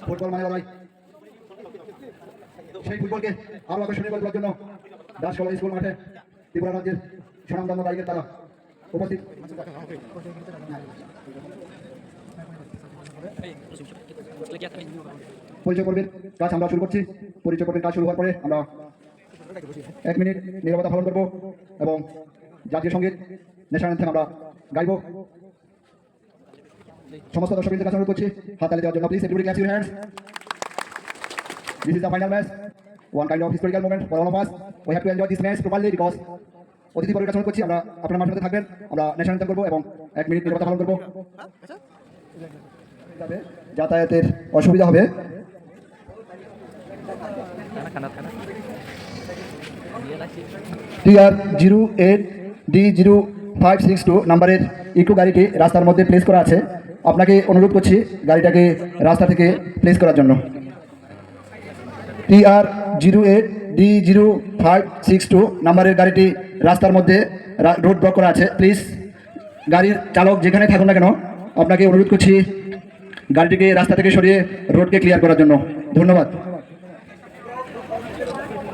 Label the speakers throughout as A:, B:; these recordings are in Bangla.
A: ফুটবল মানে লড়াই। সেই ফুটবলকে আরো আকর্ষণীয় করে তোলার জন্য দাসকলা স্কুল মাঠে ত্রিপুরা রাজ্যের স্বনামধন্য গায়কের তারা উপস্থিত। পরিচয় পর্বের কাজ আমরা শুরু করছি। পরিচয় পর্বের কাজ শুরু হওয়ার পরে আমরা 1 মিনিট নীরবতা পালন করব এবং জাতীয় সঙ্গীত ন্যাশনাল অ্যানথেম আমরা গাইব। সমস্ত দর্শকদের কাছে অনুরোধ করছি হাততালি দেওয়ার জন্য। Please everybody clap your hands. This is the final match, one kind of historical moment for all of us. We have to enjoy this match properly because অতিথি বর্গের কাছে অনুরোধ করছি আমরা আপনারা মাঠের মধ্যে থাকবেন, আমরা ন্যাশনাল অ্যানথেম করব এবং 1 মিনিট নীরবতা পালন করব। যাতায়াতের অসুবিধা হবে। TR08D0562 নাম্বারের ইকো গাড়িটি রাস্তার মধ্যে প্লেস করা আছে। আপনাকে অনুরোধ করছি গাড়িটাকে রাস্তা থেকে প্লেস করার জন্য। TR08D0562 নাম্বারের গাড়িটি রাস্তার মধ্যে রোড ব্লক করা আছে। প্লিজ গাড়ির চালক যেখানে থাকুন না কেন আপনাকে অনুরোধ করছি গাড়িটিকে রাস্তা থেকে সরিয়ে রোডকে ক্লিয়ার করার জন্য। ধন্যবাদ।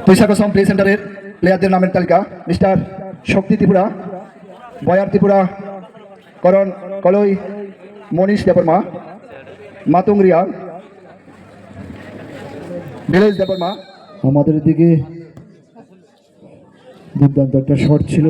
A: তুইসাকসম প্লে সেন্টারের প্লেয়ারদের নামের তালিকা: মিস্টার শক্তি ত্রিপুরা, বয়ার ত্রিপুরা, করণ কলই, মনীষ দেববর্মা, মাতুং রিয়া, ভিলেজ দেববর্মা। আমাদের দিকে দুর্দান্ত একটা শট ছিল।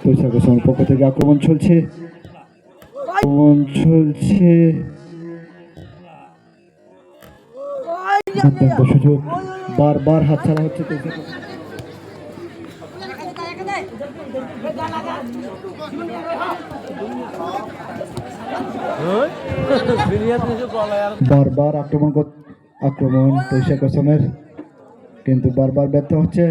A: তুইসাকসমের পক্ষ থেকে আক্রমণ চলছে, দুর্দান্ত সুযোগ, বারবার হাতছাড়া হচ্ছে। বারবার আক্রমণ তুইসাকসমের, কিন্তু বারবার ব্যর্থ হচ্ছে।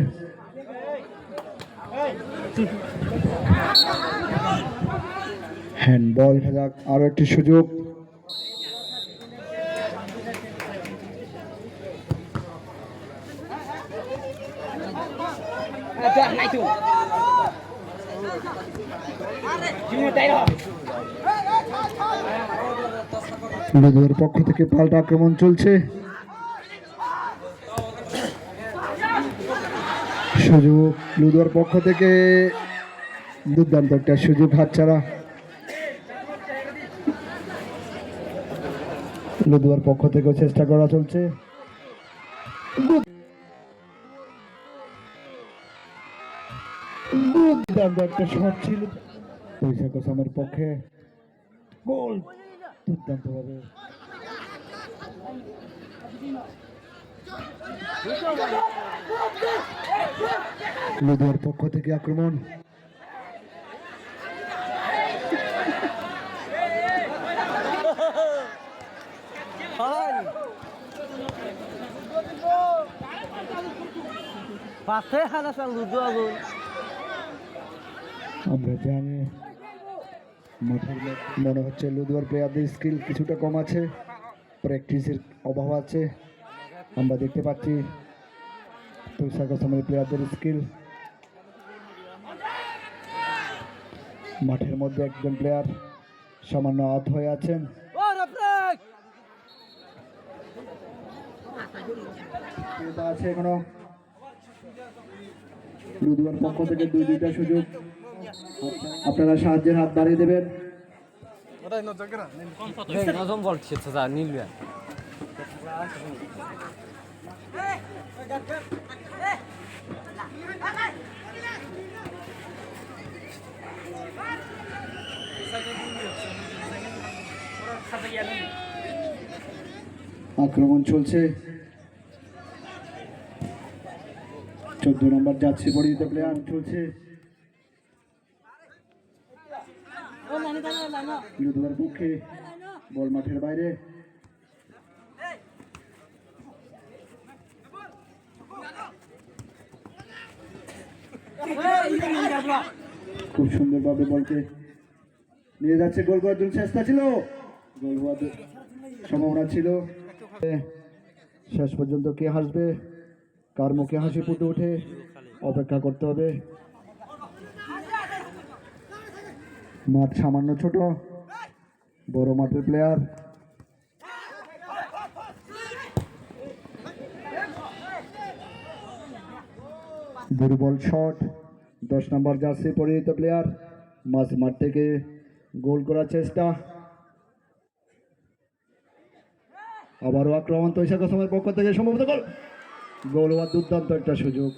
A: হ্যান্ডবল খেলা, আরো একটি সুযোগ। লুদুয়ার পক্ষ থেকে পাল্টা আক্রমণ চলছে। সুযোগ লুদুয়ার পক্ষ থেকে, দুর্দান্ত একটা সুযোগ হাতছাড়া। লুদুয়ার পক্ষ থেকেও চেষ্টা করা চলছে। দুর্দান্ত একটা শট ছিল তুইসাকসমের পক্ষে, গোল দুর্দান্ত ভাবে। লুদুয়ার পক্ষ থেকে আক্রমণ, আমরা জানি মনে হচ্ছে লুদুয়ার প্লেয়ারদের স্কিল কিছুটা কম আছে, প্র্যাকটিসের অভাব আছে। আমরা দেখতে পাচ্ছি তুইসাকসমের প্লেয়ারদের স্কিল। মাঠের মধ্যে একজন প্লেয়ার সামান্য আহত হয়ে আছেন। আছে এখনো লুদুয়ার পক্ষ থেকে দুইটা সুযোগ, আপনারা সাহায্যের হাত বাড়িয়ে দেবেন। আক্রমণ চলছে। 14 নম্বর যাচ্ছে পরিচিত প্লেয়ার চলছে। বিরোধীদের পক্ষে বল মাঠের বাইরে। খুব সুন্দরভাবে বলকে নিয়ে যাচ্ছে, গোল করার জন্য চেষ্টা ছিল, গোল হওয়ার সম্ভাবনা ছিল। শেষ পর্যন্ত কে হাসবে, কার মুখে হাসি ফুটে ওঠে, অপেক্ষা করতে হবে। মাঠ সামান্য ছোট, বড় মাঠের প্লেয়ার। দুর্বল শট, 10 নম্বর জার্সি পরিহিত প্লেয়ার মাঝ মাঠ থেকে গোল করার চেষ্টা। আবারও আক্রমণ তৈশাখ সময়ের পক্ষ থেকে সম্ভবত গোল, গোল হওয়ার দুর্দান্ত একটা সুযোগ।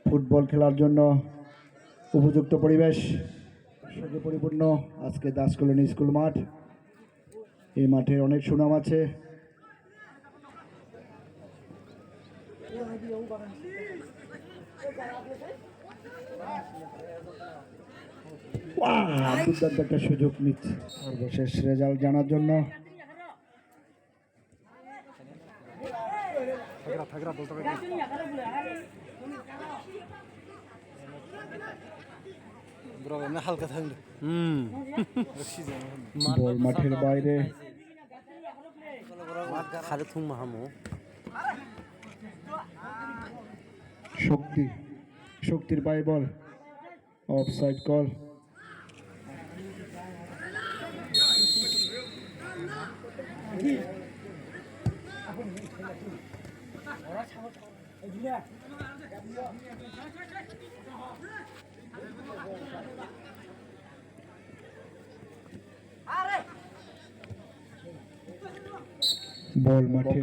A: ফুটবল খেলার জন্য উপযুক্ত পরিবেশ পরিপূর্ণ আজকে দাস কলোনি স্কুল মাঠ। এই মাঠের অনেক সুনাম আছে। দুর্দান্ত একটা সুযোগ নিচ্ছে সর্বশেষ রেজাল্ট জানার জন্য। বল মাঠের বাইরে। শক্তির পায়ে বল, অফসাইড কল। বল মাঠে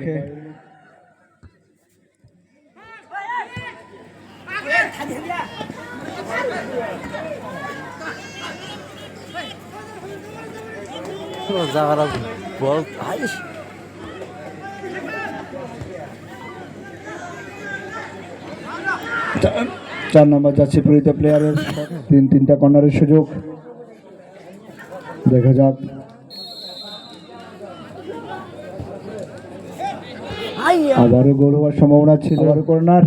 B: বল
A: 4 নম্বর যাচ্ছে পরিচিত প্লেয়ারের 3টা কর্নারের সুযোগ। দেখা যাক। আবারও গোল হওয়ার সম্ভাবনা ছিল, আবারও কর্নার।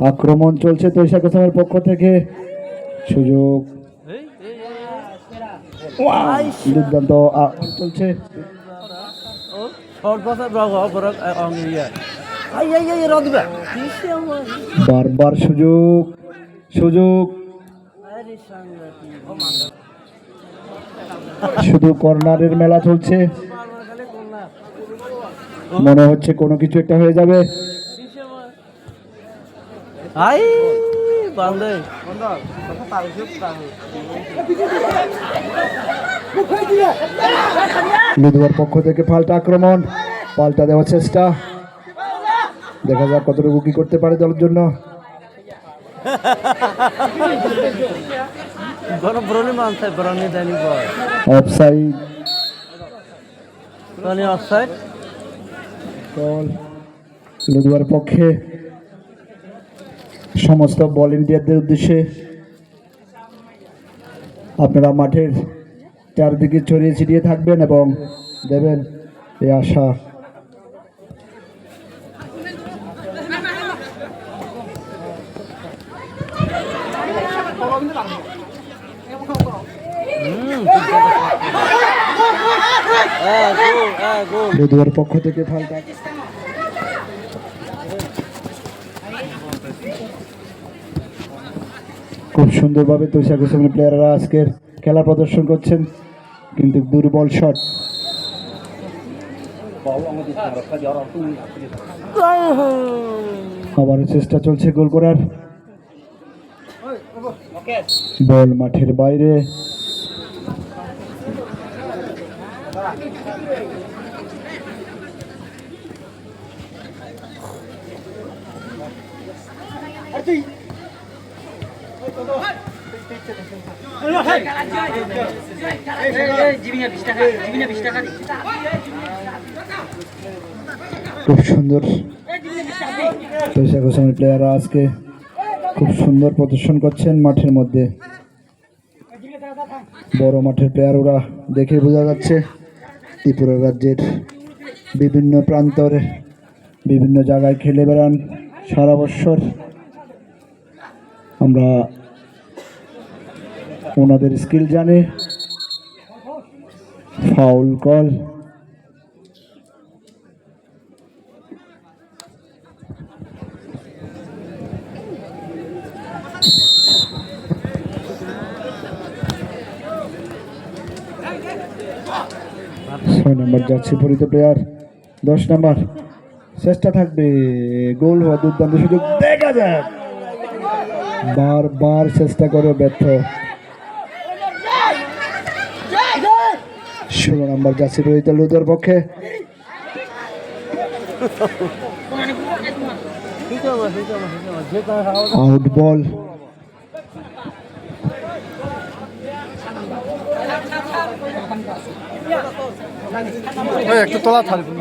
A: আক্রমণ চলছে তৈশাখ হোসেনের পক্ষ থেকে, সুযোগ দুর্দান্ত চলছে। বারবার সুযোগ শুধু কর্নারের মেলা চলছে, মনে হচ্ছে কোনো কিছু একটা হয়ে যাবে। লুধুয়ার পক্ষ থেকে পাল্টা আক্রমণ, পাল্টা দেওয়ার চেষ্টা। দেখা যাক কতটুকু কি করতে পারে দলের জন্য। অফসাইড কল লুধুয়ার পক্ষে। সমস্ত ভলেন্টিয়ারদের উদ্দেশ্যে আপনারা মাঠের চারদিকে ছড়িয়ে ছিটিয়ে থাকবেন এবং দেবেন এই আশা। লুধুয়ার পক্ষ থেকে ফালটা খুব সুন্দরভাবে তৈশাখ হোসেনের প্লেয়াররা আজকের খেলা প্রদর্শন করছেন, কিন্তু দুর্বল শট। আবারও চেষ্টা চলছে গোল করার। বল মাঠের বাইরে। খুব সুন্দর প্লেয়াররা আজকে খুব সুন্দর প্রদর্শন করছেন মাঠের মধ্যে। বড় মাঠের প্লেয়ার ওরা, দেখে বোঝা যাচ্ছে ত্রিপুরা রাজ্যের বিভিন্ন প্রান্তরে বিভিন্ন জায়গায় খেলে বেড়ান সারা বৎসর। আমরা ওনাদের স্কিল জানি। Foul call. ছয় নম্বর যাচ্ছে পরিত প্লেয়ার, 10 নম্বর চেষ্টা থাকবে, গোল হওয়া দুর্দান্ত সুযোগ দেখা যাক, বারবার চেষ্টা করে ব্যর্থ। 16 নম্বর যাচ্ছে রোহিত লুদোর পক্ষে। আউট বল।
B: একটু তোলা থাকবে।